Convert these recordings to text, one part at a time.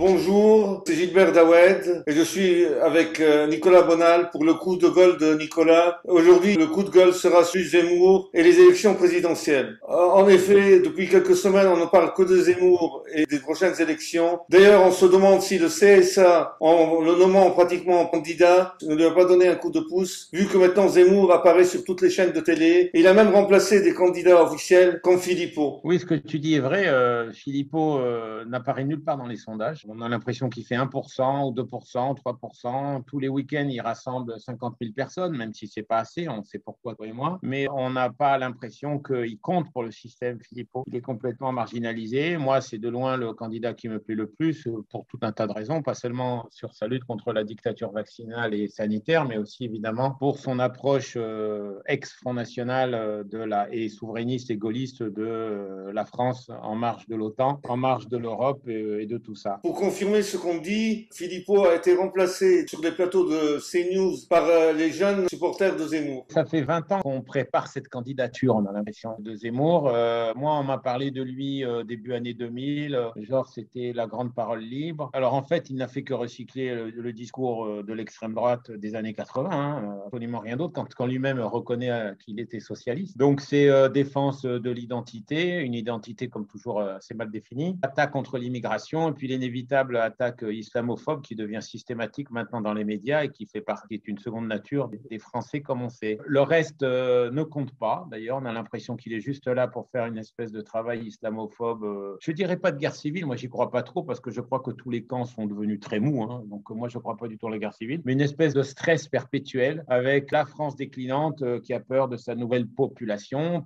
Bonjour, c'est Gilbert Dawed et je suis avec Nicolas Bonal pour le coup de gueule de Nicolas. Aujourd'hui, le coup de gueule sera sur Zemmour et les élections présidentielles. En effet, depuis quelques semaines, on ne parle que de Zemmour et des prochaines élections. D'ailleurs, on se demande si le CSA, en le nommant pratiquement candidat, ne lui a pas donné un coup de pouce, vu que maintenant Zemmour apparaît sur toutes les chaînes de télé. Il a même remplacé des candidats officiels comme Philippot. Oui, ce que tu dis est vrai. Philippot n'apparaît nulle part dans les sondages. On a l'impression qu'il fait 1% ou 2%, 3%. Tous les week-ends, il rassemble 50 000 personnes, même si ce n'est pas assez. On sait pourquoi, toi et moi. Mais on n'a pas l'impression qu'il compte pour le système, Philippot. Il est complètement marginalisé. Moi, c'est de loin le candidat qui me plaît le plus pour tout un tas de raisons, pas seulement sur sa lutte contre la dictature vaccinale et sanitaire, mais aussi évidemment pour son approche ex-Front National et souverainiste et gaulliste de la France en marge de l'OTAN, en marge de l'Europe et de tout ça. Pour confirmer ce qu'on dit, Philippot a été remplacé sur les plateaux de CNews par les jeunes supporters de Zemmour. Ça fait 20 ans qu'on prépare cette candidature, on a l'impression, de Zemmour. Moi, on m'a parlé de lui début année 2000, genre c'était la grande parole libre. Alors en fait, il n'a fait que recycler le discours de l'extrême droite des années 80, absolument rien d'autre, quand lui-même reconnaît qu'il était socialiste. Donc c'est défense de l'identité, une identité comme toujours assez mal définie, attaque contre l'immigration et puis l'inévitable attaque islamophobe qui devient systématique maintenant dans les médias et qui fait partie, qui est une seconde nature des Français comme on sait. Le reste ne compte pas. D'ailleurs, on a l'impression qu'il est juste là pour faire une espèce de travail islamophobe. Je dirais pas de guerre civile, moi j'y crois pas trop parce que je crois que tous les camps sont devenus très mous. Donc moi je crois pas du tout à la guerre civile, mais une espèce de stress perpétuel avec la France déclinante qui a peur de sa nouvelle population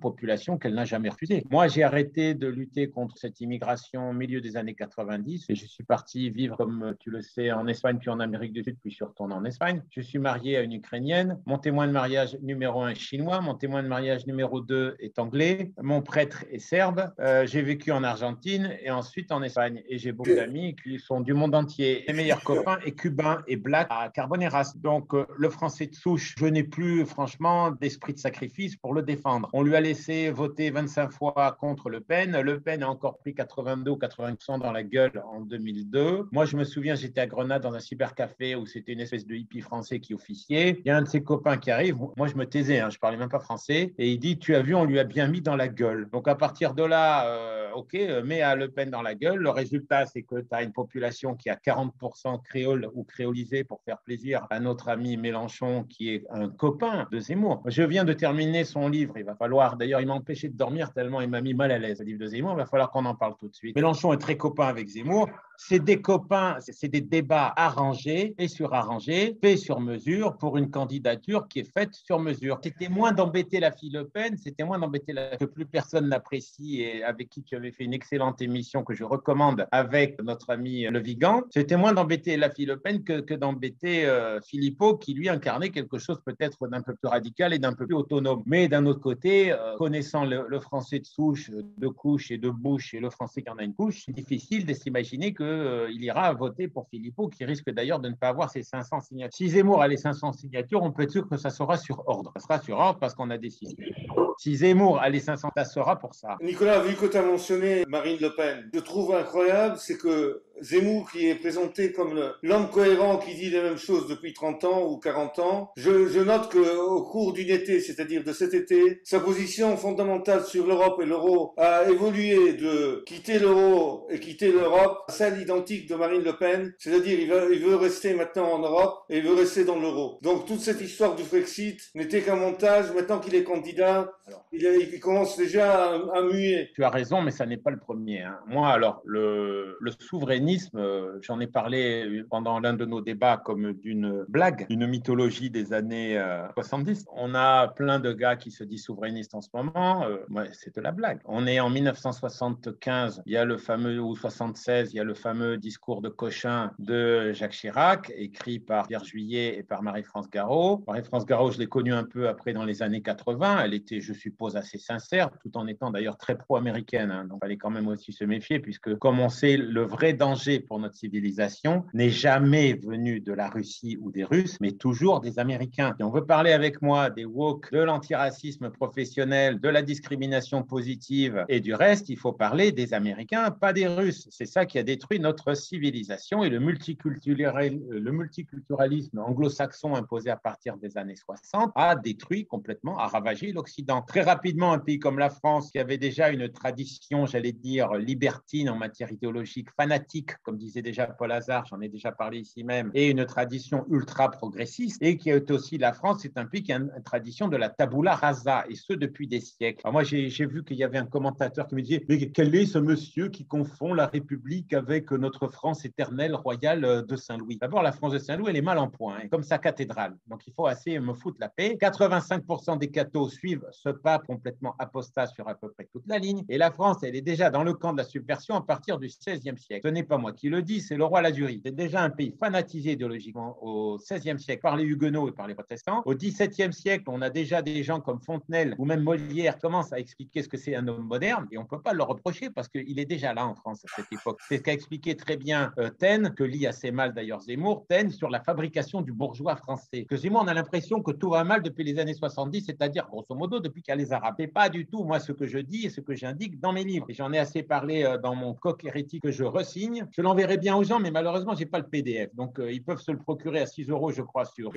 qu'elle n'a jamais refusée. Moi j'ai arrêté de lutter contre cette immigration au milieu des années 90 et je suis parti vivre, comme tu le sais, en Espagne puis en Amérique du Sud, puis je suis retourné en Espagne. Je suis marié à une Ukrainienne. Mon témoin de mariage numéro 1 est chinois. Mon témoin de mariage numéro 2 est anglais. Mon prêtre est serbe. J'ai vécu en Argentine et ensuite en Espagne. Et j'ai beaucoup d'amis qui sont du monde entier. Mes meilleurs copains est cubain et black à Carboneras. Donc, le français de souche, je n'ai plus, franchement, d'esprit de sacrifice pour le défendre. On lui a laissé voter 25 fois contre Le Pen. Le Pen a encore pris 82 ou 80% dans la gueule en 2002. Moi, je me souviens, j'étais à Grenade dans un cybercafé où c'était une espèce de hippie français qui officiait. Il y a un de ses copains qui arrive. Moi, je me taisais, je parlais même pas français. Et il dit, tu as vu, on lui a bien mis dans la gueule. Donc, à partir de là, OK, mets à Le Pen dans la gueule. Le résultat, c'est que tu as une population qui a 40% créole ou créolisé pour faire plaisir à notre ami Mélenchon, qui est un copain de Zemmour. Je viens de terminer son livre. Il va falloir, d'ailleurs, il m'a empêché de dormir tellement il m'a mis mal à l'aise, le livre de Zemmour. Il va falloir qu'on en parle tout de suite. Mélenchon est très copain avec Zemmour. C'est des copains, c'est des débats arrangés et surarrangés, faits sur mesure pour une candidature qui est faite sur mesure. C'était moins d'embêter la fille Le Pen, c'était moins d'embêter que plus personne n'apprécie et avec qui tu avais fait une excellente émission que je recommande avec notre ami Le Vigan. C'était moins d'embêter la fille Le Pen que d'embêter Philippot qui lui incarnait quelque chose peut-être d'un peu plus radical et d'un peu plus autonome. Mais d'un autre côté, connaissant le français de souche, de couche et de bouche et le français qui en a une couche, c'est difficile de s'imaginer qu'il ira voter pour Philippot, qui risque d'ailleurs de ne pas avoir ses 500 signatures. Si Zemmour a les 500 signatures, on peut être sûr que ça sera sur ordre. Ça sera sur ordre parce qu'on a décidé. Si Zemmour a les 500, ça sera pour ça. Nicolas, vu que tu as mentionné Marine Le Pen, je trouve incroyable, c'est que Zemmour, qui est présenté comme l'homme cohérent qui dit les mêmes choses depuis 30 ans ou 40 ans, je note qu'au cours d'une été, c'est-à-dire de cet été, sa position fondamentale sur l'Europe et l'euro a évolué de quitter l'euro et quitter l'Europe à celle identique de Marine Le Pen, c'est-à-dire il veut rester maintenant en Europe et il veut rester dans l'euro. Donc toute cette histoire du Brexit n'était qu'un montage. Maintenant qu'il est candidat, il commence déjà à muer. Tu as raison, mais ça n'est pas le premier. Moi, alors, le souverainisme, j'en ai parlé pendant l'un de nos débats comme d'une blague, une mythologie des années 70. On a plein de gars qui se disent souverainistes en ce moment. C'est de la blague. On est en 1975, il y a le fameux, ou 76, il y a le fameux discours de Cochin de Jacques Chirac, écrit par Pierre Juillet et par Marie-France Garot. Marie-France Garot, je l'ai connue un peu après dans les années 80. Elle était, je suppose, assez sincère, tout en étant d'ailleurs très pro-américaine. Donc, il fallait quand même aussi se méfier, puisque, comme on sait, le vrai danger danger pour notre civilisation n'est jamais venu de la Russie ou des Russes, mais toujours des Américains. Si on veut parler avec moi des woke, de l'antiracisme professionnel, de la discrimination positive et du reste, il faut parler des Américains, pas des Russes. C'est ça qui a détruit notre civilisation et le multiculturalisme anglo-saxon imposé à partir des années 60 a détruit complètement, a ravagé l'Occident. Très rapidement, un pays comme la France, qui avait déjà une tradition, j'allais dire, libertine en matière idéologique, fanatique, comme disait déjà Paul Hazard, j'en ai déjà parlé ici même, et une tradition ultra-progressiste, et qui est aussi la France, c'est un pays qui a une tradition de la tabula rasa, et ce depuis des siècles. Alors moi, j'ai vu qu'il y avait un commentateur qui me disait « Mais quel est ce monsieur qui confond la République avec notre France éternelle royale de Saint-Louis ?» D'abord, la France de Saint-Louis, elle est mal en point, hein, comme sa cathédrale. Donc, il faut assez me foutre la paix. 85% des cathos suivent ce pape complètement apostat sur à peu près toute la ligne. Et la France, elle est déjà dans le camp de la subversion à partir du XVIe siècle. Ce n'est pas moi qui le dis, c'est le roi Ladurie. C'est déjà un pays fanatisé idéologiquement au XVIe siècle par les Huguenots et par les protestants. Au XVIIe siècle, on a déjà des gens comme Fontenelle ou même Molière qui commencent à expliquer ce que c'est un homme moderne. Et on ne peut pas le reprocher parce qu'il est déjà là en France à cette époque. C'est ce qu'a expliqué très bien Taine, que lit assez mal d'ailleurs Zemmour, Taine, sur la fabrication du bourgeois français. Que Zemmour, on a l'impression que tout va mal depuis les années 70, c'est-à-dire grosso modo depuis qu'il y a les Arabes. C'est pas du tout moi ce que je dis et ce que j'indique dans mes livres. Et j'en ai assez parlé dans mon coq hérétique que je resigne. Je l'enverrai bien aux gens, mais malheureusement, j'ai pas le PDF. Donc, ils peuvent se le procurer à 6 €, je crois, sur.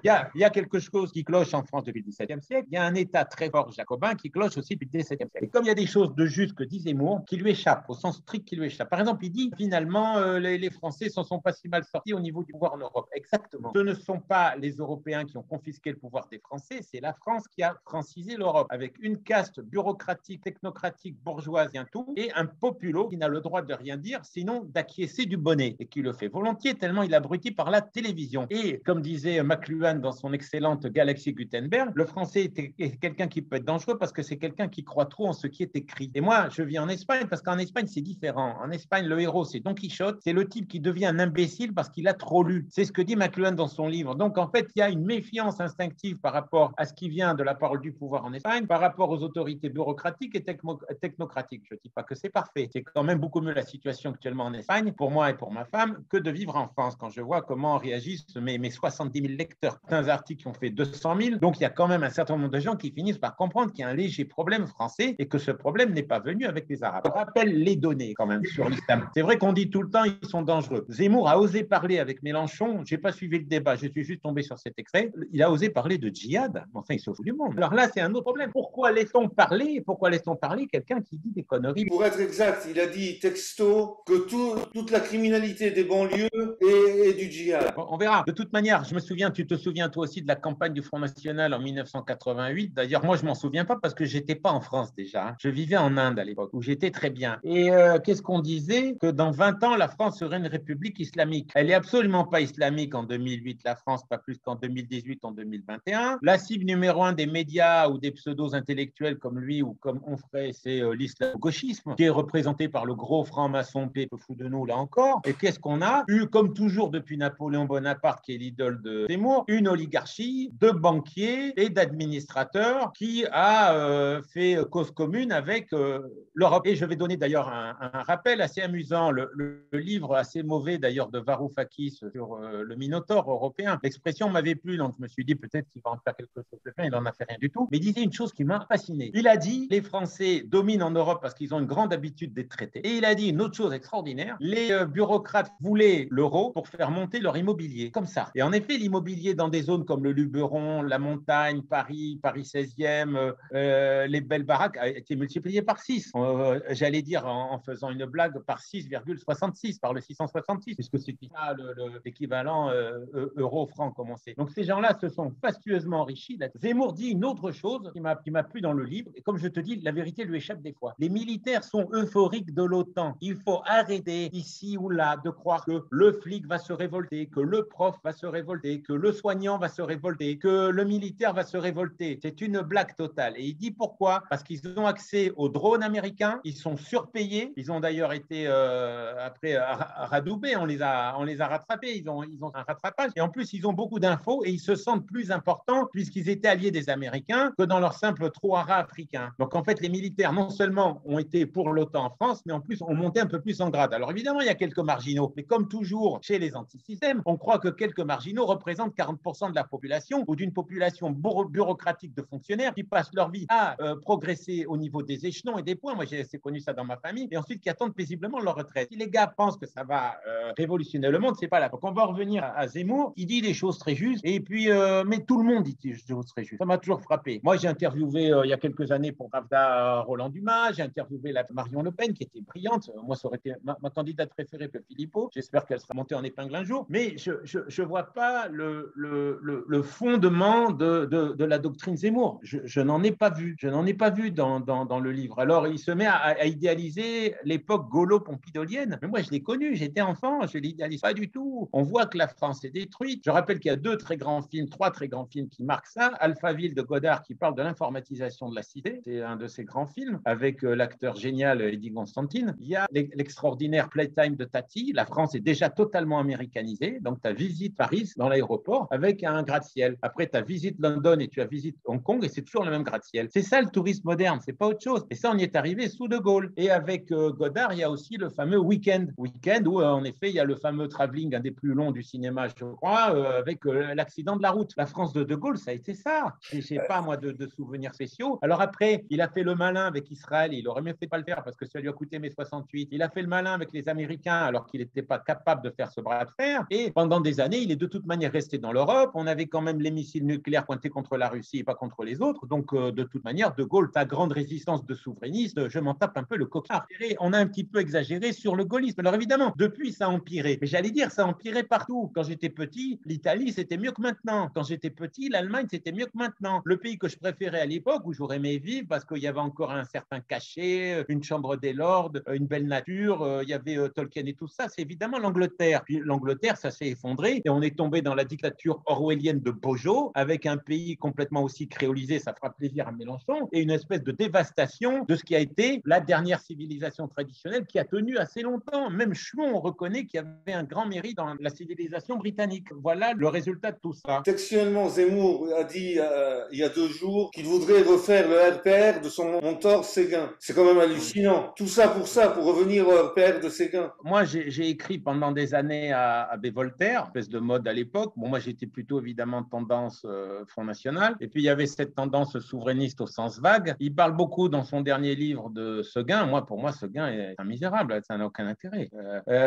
Il y a quelque chose qui cloche en France depuis le XVIIe siècle. Il y a un État très fort jacobin qui cloche aussi depuis le XVIIe siècle. Et comme il y a des choses de juste que dit Zemmour qui lui échappent, au sens strict qui lui échappe. Par exemple, il dit finalement, les Français s'en sont pas si mal sortis au niveau du pouvoir en Europe. Exactement. Ce ne sont pas les Européens qui ont confisqué le pouvoir des Français, c'est la France qui a francisé l'Europe avec une caste bureaucratique, technocratique, bourgeoise et un tout, et un populo qui n'a le droit de rien dire, sinon d'acquiescer du bonnet, et qui le fait volontiers tellement il est abruti par la télévision. Et comme disait McLuhan dans son excellente Galaxie Gutenberg, le français est quelqu'un qui peut être dangereux parce que c'est quelqu'un qui croit trop en ce qui est écrit. Et moi, je vis en Espagne parce qu'en Espagne, c'est différent. En Espagne, le héros, c'est Don Quichotte, c'est le type qui devient un imbécile parce qu'il a trop lu. C'est ce que dit McLuhan dans son livre. Donc, en fait, il y a une méfiance instinctive par rapport à ce qui vient de la parole du pouvoir en Espagne, par rapport aux autorités bureaucratiques et technocratiques. Je ne dis pas que c'est parfait. C'est quand même beaucoup mieux la situation actuellement en Espagne, pour moi et pour ma femme, que de vivre en France, quand je vois comment réagissent mes 70 000 lecteurs. Certains articles qui ont fait 200 000. Donc, il y a quand même un certain nombre de gens qui finissent par comprendre qu'il y a un léger problème français et que ce problème n'est pas venu avec les Arabes. Je rappelle les données quand même sur l'islam. C'est vrai qu'on dit tout le temps ils sont dangereux. Zemmour a osé parler avec Mélenchon. Je n'ai pas suivi le débat, je suis juste tombé sur cet extrait. Il a osé parler de djihad. Enfin, il se fout du monde. Alors là, c'est un autre problème. Pourquoi laissons parler quelqu'un qui dit des conneries? Pour être exact, il a dit texto que toute la criminalité des banlieues est du djihad. On verra. De toute manière, je me souviens, tu te souviens toi aussi de la campagne du Front National en 1988. D'ailleurs, moi, je m'en souviens pas parce que j'étais pas en France déjà. Je vivais en Inde à l'époque où j'étais très bien. Et qu'est-ce qu'on disait? Que dans 20 ans, la France serait une république islamique. Elle est absolument pas islamique en 2008, la France, pas plus qu'en 2018, en 2021. La cible numéro 1 des médias ou des pseudos intellectuels comme lui ou comme Onfray, c'est l'islamo-gauchisme, qui est représenté par le gros franc-maçon P. fou de nous là encore. Et qu'est-ce qu'on a eu, comme toujours depuis Napoléon Bonaparte, qui est l'idole de Zemmour, une oligarchie de banquiers et d'administrateurs qui a fait cause commune avec l'Europe. Et je vais donner d'ailleurs un rappel assez amusant, le livre assez mauvais d'ailleurs de Varoufakis sur le Minotaure européen. L'expression m'avait plu, donc je me suis dit peut-être qu'il va en faire quelque chose de bien, il n'en a fait rien du tout. Mais il disait une chose qui m'a fasciné. Il a dit les Français dominent en Europe parce qu'ils ont une grande habitude des traités. Et il a dit une autre chose extraordinaire, les bureaucrates voulaient l'euro pour faire monter leur immobilier, comme ça. Et en effet, l'immobilier dans des zones comme le Luberon, la montagne, Paris 16e, les belles baraques a été multiplié par 6. J'allais dire en faisant une blague par 6,66, par le 666, puisque c'est l'équivalent euro-franc, comme on sait. Donc ces gens-là se sont fastueusement enrichis. Zemmour dit une autre chose qui m'a plu dans le livre, et comme je te dis, la vérité lui échappe des fois. Les militaires sont euphoriques de l'OTAN. Il faut arrêter ici ou là de croire que le flic va se révolter, que le prof va se révolter, que le soignant va se révolter, que le militaire va se révolter. C'est une blague totale. Et il dit pourquoi? Parce qu'ils ont accès aux drones américains, ils sont surpayés, ils ont d'ailleurs été après radoubés, on les a rattrapés, ils ont un rattrapage. Et en plus, ils ont beaucoup d'infos et ils se sentent plus importants puisqu'ils étaient alliés des Américains que dans leur simple trou-hara africain. Donc en fait, les militaires non seulement ont été pour l'OTAN en France, mais en plus ont monté un peu plus en grade. Alors évidemment, il y a quelques marginaux, mais comme toujours chez les antisystèmes, on croit que quelques marginaux représentent 40% de la population ou d'une population bureaucratique de fonctionnaires qui passent leur vie à progresser au niveau des échelons et des points. Moi, j'ai assez connu ça dans ma famille, et ensuite qui attendent paisiblement leur retraite. Si les gars pensent que ça va révolutionner le monde, c'est pas là. Donc on va revenir à Zemmour, qui dit des choses très justes, et puis mais tout le monde dit des choses très justes. Ça m'a toujours frappé. Moi, j'ai interviewé il y a quelques années pour Pravda Roland Dumas, j'ai interviewé Marion Le Pen, qui était brillante. Moi, ça aurait été ma candidate préférée que Philippot. J'espère qu'elle sera montée en épingle un jour. Mais je ne vois pas le fondement de la doctrine Zemmour. Je n'en ai pas vu. Je n'en ai pas vu dans le livre. Alors, il se met à idéaliser l'époque gaulo-pompidolienne. Mais moi, je l'ai connue. J'étais enfant. Je ne l'idéalise pas du tout. On voit que la France est détruite. Je rappelle qu'il y a trois très grands films qui marquent ça. Alphaville de Godard, qui parle de l'informatisation de la cité. C'est un de ses grands films, avec l'acteur génial Eddie Constantine. Il y a l'extraordinaire Playtime de Tati. La France est déjà totalement américanisée. Donc, tu as visite Paris dans l'aéroport avec un gratte-ciel. Après, tu as visite London et tu as visite Hong Kong et c'est toujours le même gratte-ciel. C'est ça le tourisme moderne, c'est pas autre chose. Et ça, on y est arrivé sous De Gaulle. Et avec Godard, il y a aussi le fameux week-end où, en effet, il y a le fameux travelling, un des plus longs du cinéma, je crois, avec l'accident de la route. La France de Gaulle, ça a été ça. Je sais pas, moi, de souvenirs spéciaux. Alors après, il a fait le malin avec Israël. Il aurait mieux fait de pas le faire parce que ça lui a coûté mai 68. Il a fait le malin avec les Américains alors qu'il n'était pas capable de faire ce bras de fer. Et pendant des années, il est de toute manière resté dans l'Europe. On avait quand même les missiles nucléaires pointés contre la Russie et pas contre les autres. Donc, de toute manière, De Gaulle, ta grande résistance de souverainiste, je m'en tape un peu le coquillard. On a un petit peu exagéré sur le gaullisme. Alors évidemment, depuis, ça a empiré. Mais j'allais dire, ça a empiré partout. Quand j'étais petit, l'Italie, c'était mieux que maintenant. Quand j'étais petit, l'Allemagne, c'était mieux que maintenant. Le pays que je préférais à l'époque, où j'aurais aimé vivre, parce qu'il y avait encore un certain cachet, une chambre des lords, une belle nature, il y avait Tolkien et tout ça, c'est évidemment l'Angleterre. Puis l'Angleterre, ça s'est effondré et on est tombé dans la dictature orwellienne de Bojo, avec un pays complètement aussi créolisé, ça fera plaisir à Mélenchon, et une espèce de dévastation de ce qui a été la dernière civilisation traditionnelle qui a tenu assez longtemps. Même Schmon reconnaît qu'il y avait un grand mérite dans la civilisation britannique. Voilà le résultat de tout ça. Textuellement, Zemmour a dit il y a 2 jours qu'il voudrait refaire le RPR de son mentor Séguin. C'est quand même hallucinant. Tout ça, pour revenir au RPR de Séguin. Moi, j'ai écrit pendant des années à Abbé Voltaire, espèce de mode à l'époque. Bon, moi, j'étais plutôt évidemment tendance Front National. Et puis, il y avait cette tendance souverainiste au sens vague. Il parle beaucoup dans son dernier livre de Séguin. Pour moi, Séguin est un misérable. Ça n'a aucun intérêt.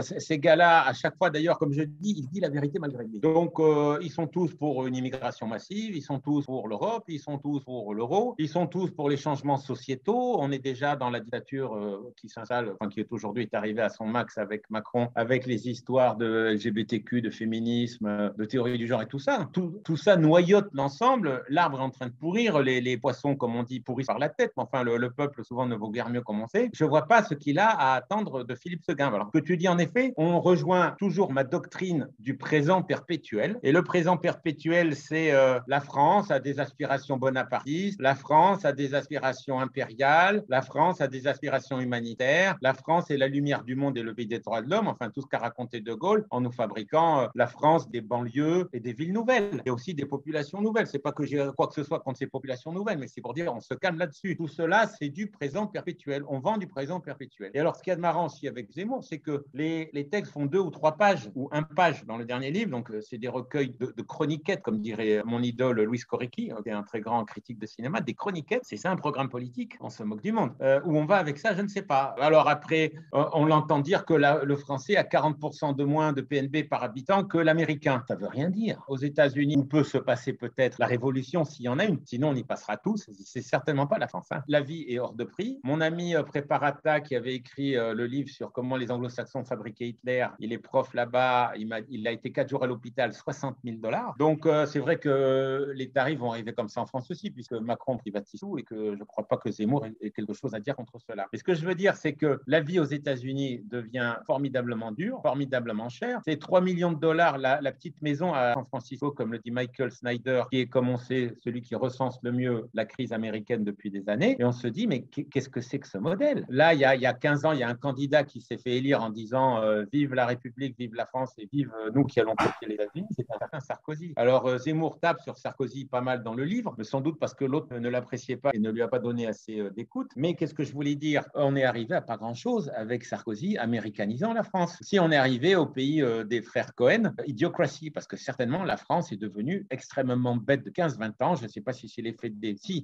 Ces gars-là, à chaque fois, d'ailleurs, comme je dis, il dit la vérité malgré lui. Donc, ils sont tous pour une immigration massive. Ils sont tous pour l'Europe. Ils sont tous pour l'euro. Ils sont tous pour les changements sociétaux. On est déjà dans la dictature qui s'installe, enfin, qui est aujourd'hui arrivée à son max avec Macron, avec les histoires de LGBTQ, de féminisme, de théorie du genre et tout ça. Tout ça noyote l'ensemble. L'arbre est en train de pourrir. Les poissons, comme on dit, pourrissent par la tête. Enfin, le peuple, souvent, ne vaut guère mieux comme on sait. Je ne vois pas ce qu'il a à attendre de Philippe Séguin. Alors que tu dis, en effet, on rejoint toujours ma doctrine du présent perpétuel. Et le présent perpétuel, c'est la France a des aspirations bonapartistes, la France a des aspirations impériales, la France a des aspirations humanitaires, la France est la lumière du monde et le pays des droits de l'homme, enfin tout ce qu'a raconté De Gaulle en nous fabriquant la France des banlieues et des villes nouvelles et aussi des populations nouvelles. C'est pas que j'ai quoi que ce soit contre ces populations nouvelles, mais c'est pour dire on se calme là-dessus. Tout cela, c'est du présent perpétuel. On vend du présent perpétuel. Et alors, ce qu'il y a de marrant aussi avec Zemmour, c'est que les textes font 2 ou 3 pages ou 1 page dans le dernier livre. Donc, c'est des recueils de chroniquettes, comme dirait mon idole Louis Correcchi, qui est un très grand critique de cinéma. Des chroniquettes, c'est ça un programme politique. On se moque du monde. Où on va avec ça, je ne sais pas. Alors après, on l'entend dire que le français a 40% de moins de PNB par habitant que l'américain. Ça ne veut rien dire. Aux États-Unis, où peut se passer peut-être la révolution s'il y en a une. Sinon, on y passera tous. C'est certainement pas la France. La vie est hors de prix. Mon ami Preparata, qui avait écrit le livre sur comment les anglo-saxons fabriquaient Hitler, il est prof là-bas. Il a été 4 jours à l'hôpital, $60,000. Donc, c'est vrai que les tarifs vont arriver comme ça en France aussi, puisque Macron privatise tout et que je ne crois pas que Zemmour ait quelque chose à dire contre cela. Mais ce que je veux dire, c'est que la vie aux États-Unis devient formidablement dure, formidablement chère. C'est $3 millions la petite maison à San Francisco, comme le dit Michael Snyder, qui est, comme on sait, celui qui recense le mieux la crise américaine depuis des années. Et on se dit, mais qu'est-ce que c'est que ce modèle? Là, il y a 15 ans, il y a un candidat qui s'est fait élire en disant vive la République, vive la France et vive nous qui allons copier les États-Unis. C'est un certain Sarkozy. Alors, Zemmour tape sur Sarkozy pas mal dans le livre, mais sans doute parce que l'autre ne l'appréciait pas et ne lui a pas donné assez d'écoute. Mais qu'est-ce que je voulais dire? On est arrivé à pas grand-chose avec Sarkozy aussi américanisant la France. Si on est arrivé au pays des frères Cohen, idiocratie, parce que certainement la France est devenue extrêmement bête de 15-20 ans. Je ne sais pas si c'est l'effet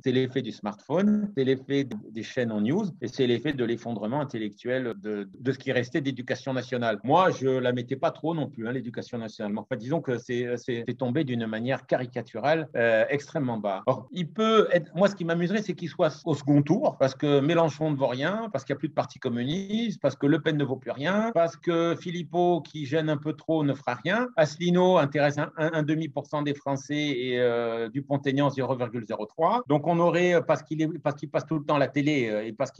c'est l'effet du smartphone, c'est l'effet des chaînes en news et c'est l'effet de l'effondrement intellectuel de ce qui restait d'éducation nationale. Moi, je ne la mettais pas trop non plus, l'éducation nationale. Enfin, disons que c'est tombé d'une manière caricaturale extrêmement bas. Or, moi, ce qui m'amuserait, c'est qu'il soit au second tour, parce que Mélenchon ne vaut rien, parce qu'il n'y a plus de parti communiste, parce que Le Pen ne vaut plus rien, parce que Philippot, qui gêne un peu trop, ne fera rien. Asselineau intéresse un demi% des Français et Dupont-Aignan 0,03. Donc, on aurait, parce qu'il passe tout le temps à la télé et parce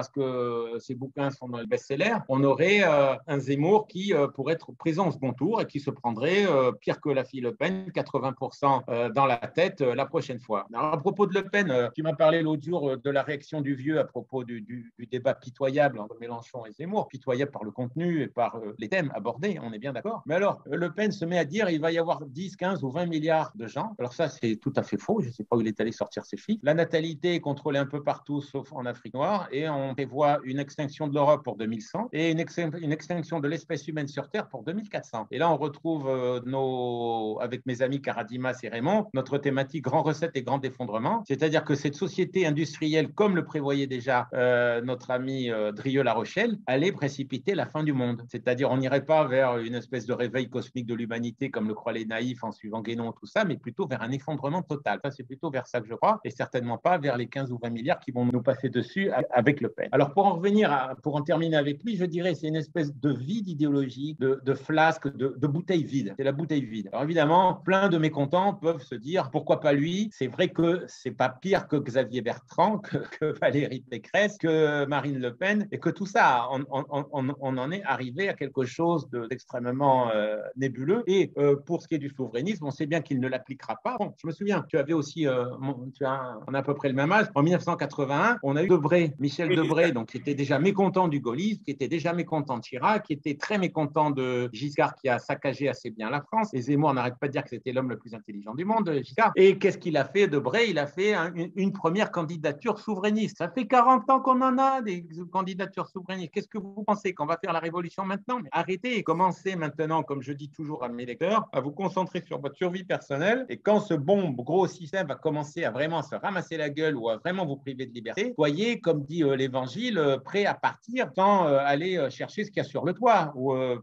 que ses bouquins sont dans le best-seller, on aurait un Zemmour qui pourrait être présent au second tour et qui se prendrait, pire que la fille Le Pen, 80% dans la tête la prochaine fois. Alors, à propos de Le Pen, tu m'as parlé l'autre jour de la réaction du vieux à propos du débat pitoyable entre Mélenchon et Zemmour, pitoyable par le contenu et par les thèmes abordés, on est bien d'accord. Mais alors, Le Pen se met à dire il va y avoir 10, 15 ou 20 milliards de gens. Alors ça, c'est tout à fait faux. Je ne sais pas où il est allé sortir ces chiffres. La natalité est contrôlée un peu partout, sauf en Afrique noire, et on prévoit une extinction de l'Europe pour 2100 et une extinction de l'espèce humaine sur Terre pour 2400. Et là, on retrouve avec mes amis Karadimas et Raymond, notre thématique grand recette et grand effondrement. C'est-à-dire que cette société industrielle, comme le prévoyait déjà notre ami Drieux-La Rochelle, allait précipiter la fin du monde. C'est-à-dire, on n'irait pas vers une espèce de réveil cosmique de l'humanité, comme le croient les naïfs en suivant Guénon, tout ça, mais plutôt vers un effondrement total. Ça, c'est plutôt vers ça que je crois, et certainement pas vers les 15 ou 20 milliards qui vont nous passer dessus avec Le Pen. Alors, pour en terminer avec lui, je dirais c'est une espèce de vide idéologique, de flasque, de bouteille vide. C'est la bouteille vide. Alors, évidemment, plein de mécontents peuvent se dire, pourquoi pas lui? C'est vrai que c'est pas pire que Xavier Bertrand, que Valérie Pécresse, que Marine Le Pen, et que tout ça, on en est arrivé à quelque chose d'extrêmement nébuleux. Et pour ce qui est du souverainisme, on sait bien qu'il ne l'appliquera pas. Bon, je me souviens, tu avais aussi, on a à peu près le même âge. En 1981, on a eu Michel Debré, donc qui était déjà mécontent du gaullisme, qui était déjà mécontent de Chirac, qui était très mécontent de Giscard, qui a saccagé assez bien la France. Et Zemmour n'arrête pas de dire que c'était l'homme le plus intelligent du monde, Giscard. Et qu'est-ce qu'il a fait, Debré? Il a fait une première candidature souverainiste. Ça fait 40 ans qu'on en a des candidatures souverainistes. Qu'est-ce que vous pensez qu'on va faire la révolution maintenant? Mais arrêtez et commencez maintenant, comme je dis toujours à mes lecteurs, à vous concentrer sur votre survie personnelle. Et quand ce bon gros système va commencer à vraiment se ramasser la gueule ou à vraiment vous priver de liberté, soyez, comme dit l'Évangile, prêts à partir sans aller chercher ce qu'il y a sur le toit,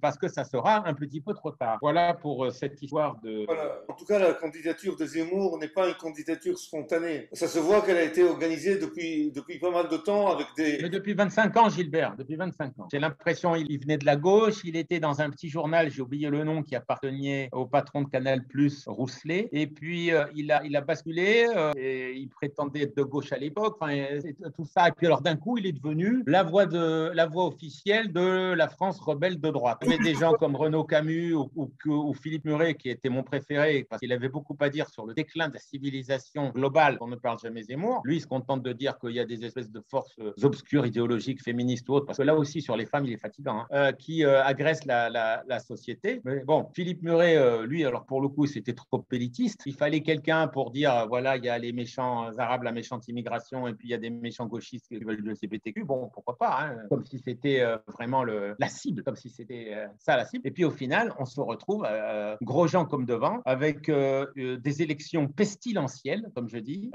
parce que ça sera un petit peu trop tard. Voilà pour cette histoire de... Voilà. En tout cas, la candidature de Zemmour n'est pas une candidature spontanée. Ça se voit qu'elle a été organisée depuis pas mal de temps avec des... Mais depuis 25 ans, Gilbert, depuis 25 ans. J'ai l'impression qu'il venait de la gauche, il était dans un petit journal, j'ai oublié le nom, qui appartenait au patron de Canal+, Rousselet, et puis il a basculé, et il prétendait être de gauche à l'époque, tout ça, et puis alors d'un coup, il est devenu la voix officielle de la France rebelle de droite. Il y avait des gens comme Renaud Camus ou Philippe Muret, qui était mon préféré, parce qu'il avait beaucoup à dire sur le déclin de la civilisation globale, on ne parle jamais Zemmour. Lui, il se contente de dire qu'il y a des espèces de forces obscures, idéologiques, féministes ou autres, parce que là aussi, sur les femmes, il est fatigant, qui agressent la société. Mais bon, Philippe Muret, lui, alors pour le coup, c'était trop élitiste. Il fallait quelqu'un pour dire, voilà, il y a les méchants arabes, la méchante immigration, et puis il y a des méchants gauchistes qui veulent le LGBTQ. Bon, pourquoi pas, comme si c'était vraiment la cible, comme si c'était ça la cible. Et puis au final, on se retrouve, gros gens comme devant, avec des élections pestilentielles, comme je dis,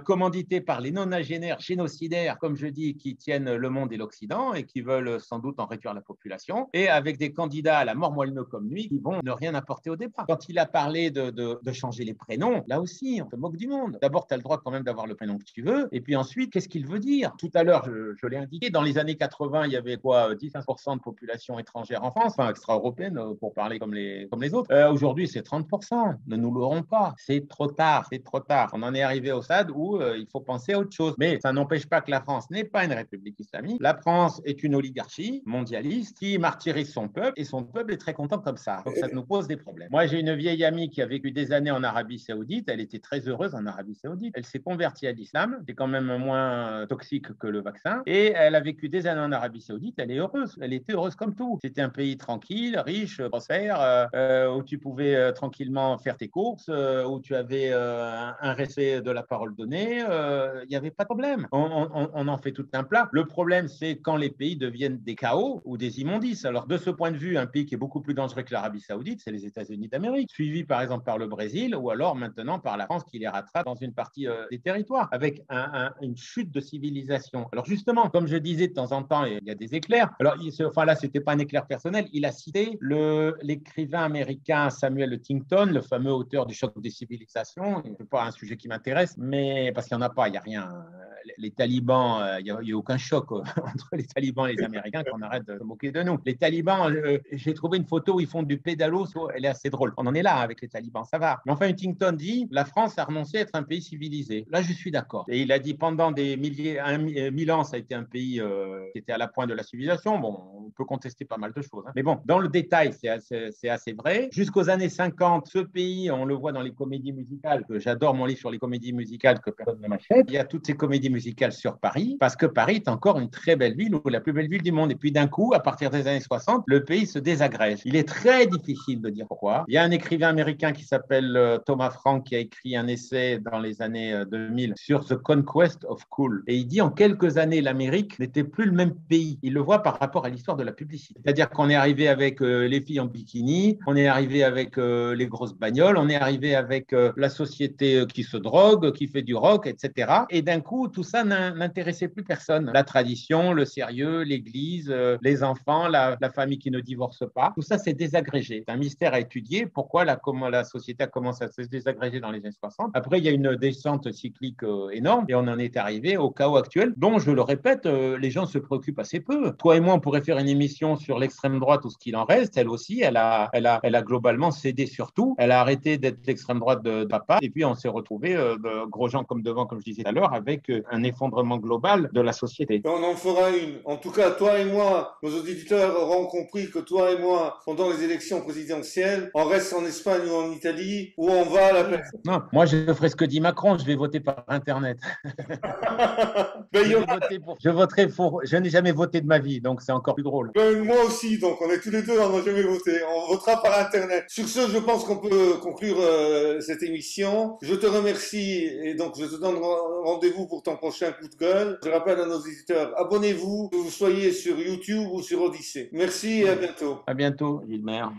commanditées par les nonagénaires génocidaires, comme je dis, qui tiennent le monde et l'Occident et qui veulent sans doute en réduire la population, et avec des candidats à la mort moelleux comme lui qui vont ne rien apporter au départ. Quand il a parlé de changer les prénoms, là aussi, on se moque du monde. D'abord, tu as le droit quand même d'avoir le prénom que tu veux, et puis ensuite, qu'est-ce qu'il veut dire? Tout à l'heure, je l'ai indiqué, dans les années 80, il y avait quoi, 10-15% de population étrangère en France, enfin extra-européenne, pour parler comme les autres. Aujourd'hui, c'est 30%. Ne nous l'aurons pas. C'est trop tard, c'est trop tard. On en est arrivé au stade où il faut penser à autre chose. Mais ça n'empêche pas que la France n'est pas une république islamique. La France est une oligarchie mondialiste qui martyrise son peuple, et son peuple est très content comme ça. Donc ça nous pose des problèmes. Moi, j'ai une vieille amie qui a vécu des années en Arabie Saoudite. Elle était très heureuse en Arabie Saoudite. Elle s'est convertie à l'islam. C'est quand même moins toxique que le vaccin. Et elle a vécu des années en Arabie Saoudite. Elle est heureuse. Elle était heureuse comme tout. C'était un pays tranquille, riche, prospère, où tu pouvais tranquillement faire tes courses, où tu avais un respect de la parole donnée. Il n'y avait pas de problème. On en fait tout un plat. Le problème, c'est quand les pays deviennent des chaos ou des immondices. Alors, de ce point de vue, un pays qui est beaucoup plus dangereux que l'Arabie Saoudite, c'est les États-Unis d'Amérique, suivi par exemple par le Brésil ou alors maintenant par la France qui les rattrape dans une partie des territoires avec une chute de civilisation. Alors, justement, comme je disais, de temps en temps, il y a des éclairs. Alors, enfin là, c'était pas un éclair personnel. Il a cité l'écrivain américain Samuel Huntington, le fameux auteur du Choc des civilisations. Ce n'est pas un sujet qui m'intéresse, mais parce qu'il n'y en a pas, il n'y a rien. Les talibans, il n'y a aucun choc entre les talibans et les Américains, qu'on arrête de se moquer de nous. Les talibans, j'ai trouvé une photo où ils font du pédalo, elle est assez drôle. On en est là avec les talibans, ça va. Mais enfin, Huntington dit, la France a renoncé à être un pays civilisé. Là, je suis d'accord. Et il a dit, pendant des mille ans, ça a été un pays qui était à la pointe de la civilisation. Bon, on peut contester pas mal de choses. Hein. Mais bon, dans le détail, c'est assez vrai. Jusqu'aux années 50, ce pays, on le voit dans les comédies musicales, que j'adore mon livre sur les comédies musicales que personne ne m'achète. Il y a toutes ces comédies musicales sur Paris, parce que Paris est encore une très belle ville, ou la plus belle ville du monde. Et puis d'un coup, à partir des années 60, le pays se désagrège. Il est très difficile de dire pourquoi. Il y a un écrivain américain qui s'appelle Thomas Frank qui a écrit un essai dans les années 2000 sur The Conquest of Cool. Et il dit en quelques années, l'Amérique n'était plus le même pays. Il le voit par rapport à l'histoire de la publicité. C'est-à-dire qu'on est arrivé avec les filles en bikini, on est arrivé avec les grosses bagnoles, on est arrivé avec la société qui se drogue, qui fait du rock, etc. Et d'un coup, tout ça n'intéressait plus personne. La tradition, le sérieux, l'église, les enfants, la famille qui ne divorce pas, tout ça s'est désagrégé. C'est un mystère à étudier. Pourquoi comment la société a commencé à se désagréger dans les années 60. Après, il y a une descente cyclique énorme et on en est arrivé au chaos actuel dont, je le répète, les gens se préoccupent assez peu. Toi et moi, on pourrait faire une émission sur l'extrême droite ou ce qu'il en reste. Elle aussi, elle a globalement cédé sur tout. Elle a arrêté d'être l'extrême droite de papa et puis on s'est retrouvé de gros gens comme devant, comme je disais tout à l'heure, avec un effondrement global de la société. On en fera une. En tout cas, toi et moi, nos auditeurs auront compris que toi et moi, pendant les élections présidentielles, on reste en Espagne ou en Italie, où on va à la paix. Non, moi je ferai ce que dit Macron, je vais voter par Internet. Je voterai pour. Je n'ai jamais voté de ma vie, donc c'est encore plus drôle. Moi aussi, donc on est tous les deux, on n'a jamais voté. On votera par Internet. Sur ce, je pense qu'on peut conclure cette émission. Je te remercie et donc je te donne rendez-vous pour ton prochain coup de gueule. Je rappelle à nos éditeurs, abonnez-vous, que vous soyez sur YouTube ou sur Odyssée. Merci et à bientôt. À bientôt, Gilbert.